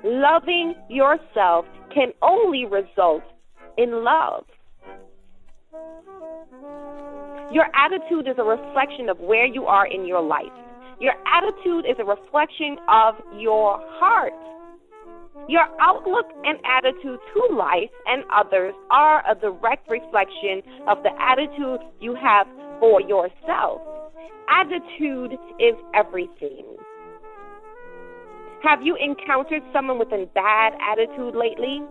Loving yourself can only result in love. Your attitude is a reflection of where you are in your life. Your attitude is a reflection of your heart. Your outlook and attitude to life and others are a direct reflection of the attitude you have for yourself. Attitude is everything. Have you encountered someone with a bad attitude lately?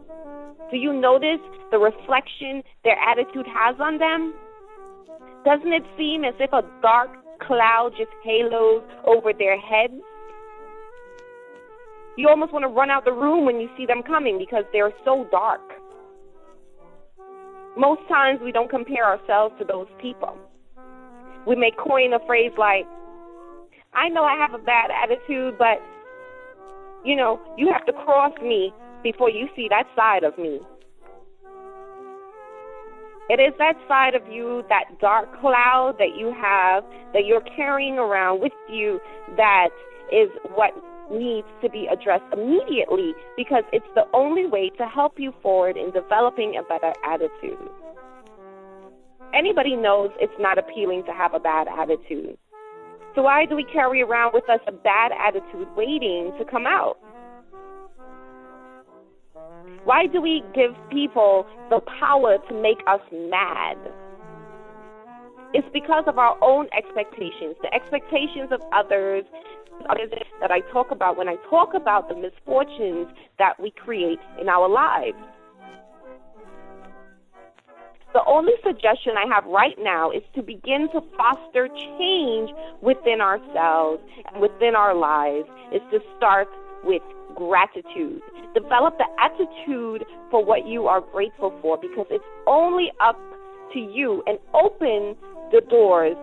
Do you notice the reflection their attitude has on them? Doesn't it seem as if a dark cloud just halos over their heads? You almost want to run out the room when you see them coming because they're so dark. Most times we don't compare ourselves to those people. We may coin a phrase like, I know I have a bad attitude, but, you have to cross me before you see that side of me. It is that side of you, that dark cloud that you have, that you're carrying around with you, that is what needs to be addressed immediately, because it's the only way to help you forward in developing a better attitude. Anybody knows it's not appealing to have a bad attitude. So why do we carry around with us a bad attitude waiting to come out? Why do we give people the power to make us mad? It's because of our own expectations, the expectations of others that I talk about when I talk about the misfortunes that we create in our lives. The only suggestion I have right now is to begin to foster change within ourselves and within our lives, is to start with gratitude. Develop the attitude for what you are grateful for, because it's only up to you, and open the doors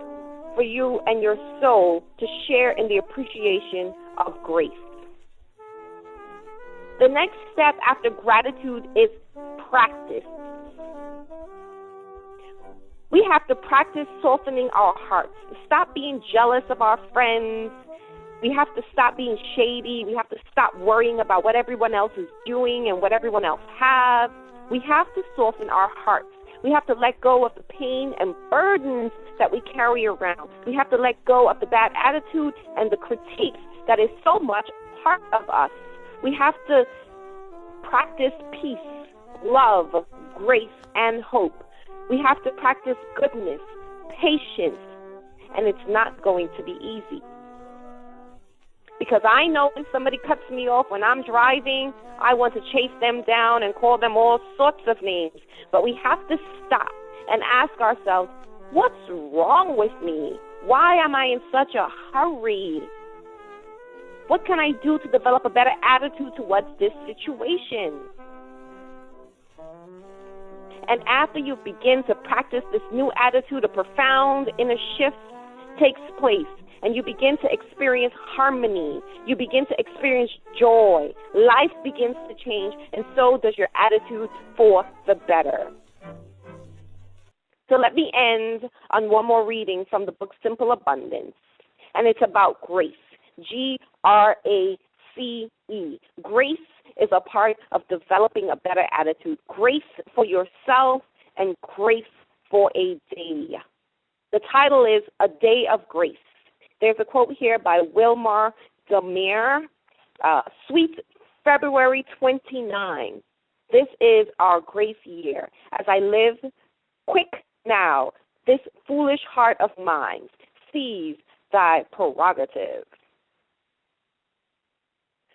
for you and your soul to share in the appreciation of grace. The next step after gratitude is practice. We have to practice softening our hearts. Stop being jealous of our friends. We have to stop being shady. We have to stop worrying about what everyone else is doing and what everyone else has. We have to soften our hearts. We have to let go of the pain and burdens that we carry around. We have to let go of the bad attitude and the critiques that is so much part of us. We have to practice peace, love, grace, and hope. We have to practice goodness, patience, and it's not going to be easy. Because I know when somebody cuts me off when I'm driving, I want to chase them down and call them all sorts of names. But we have to stop and ask ourselves, what's wrong with me? Why am I in such a hurry? What can I do to develop a better attitude towards this situation? And after you begin to practice this new attitude, a profound inner shift takes place, and you begin to experience harmony. You begin to experience joy. Life begins to change, and so does your attitude for the better. So let me end on one more reading from the book Simple Abundance, and it's about grace, Grace. Grace is a part of developing a better attitude. Grace for yourself and grace for a day. The title is A Day of Grace. There's a quote here by Wilmar Demir, Sweet February 29. This is our grace year. As I live quick now, this foolish heart of mine sees thy prerogative.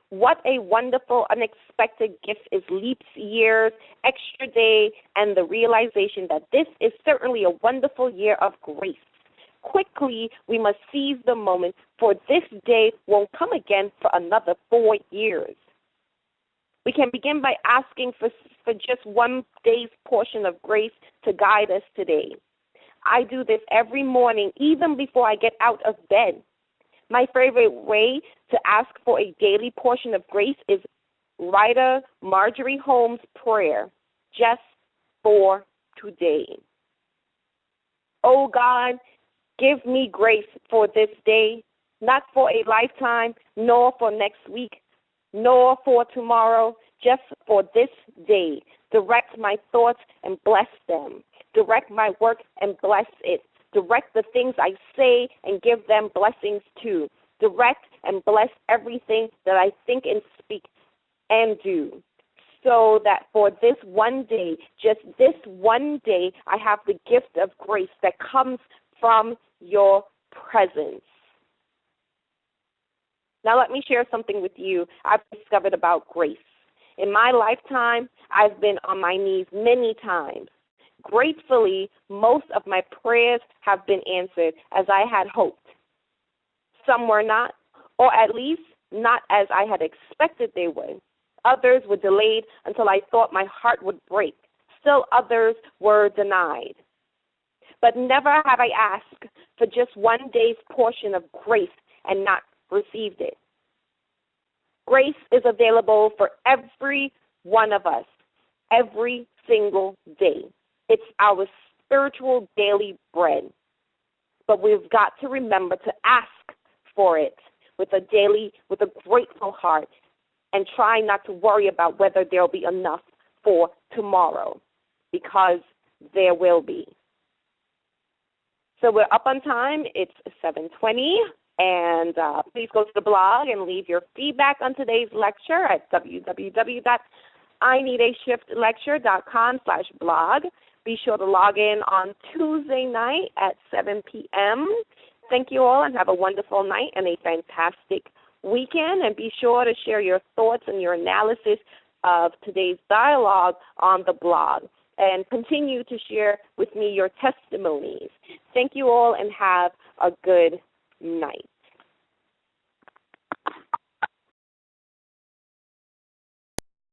What a wonderful, unexpected gift is leaps years, extra day, and the realization that this is certainly a wonderful year of grace. Quickly, we must seize the moment, for this day won't come again for another 4 years. We can begin by asking for just one day's portion of grace to guide us today. I do this every morning, even before I get out of bed. My favorite way to ask for a daily portion of grace is writer Marjorie Holmes' prayer, just for today. Oh God, give me grace for this day, not for a lifetime, nor for next week, nor for tomorrow, just for this day. Direct my thoughts and bless them. Direct my work and bless it. Direct the things I say and give them blessings too. Direct and bless everything that I think and speak and do, so that for this one day, just this one day, I have the gift of grace that comes from your presence. Now let me share something with you I've discovered about grace. In my lifetime, I've been on my knees many times. Gratefully, most of my prayers have been answered as I had hoped. Some were not, or at least not as I had expected they would. Others were delayed until I thought my heart would break. Still others were denied. But never have I asked for just one day's portion of grace and not received it. Grace is available for every one of us, every single day. It's our spiritual daily bread. But we've got to remember to ask for it with a grateful heart, and try not to worry about whether there'll be enough for tomorrow, because there will be. So we're up on time. It's 7:20, and please go to the blog and leave your feedback on today's lecture at www.ineedashiftlecture.com/blog. Be sure to log in on Tuesday night at 7 p.m. Thank you all, and have a wonderful night and a fantastic weekend. And be sure to share your thoughts and your analysis of today's dialogue on the blog. And continue to share with me your testimonies. Thank you all, and have a good night.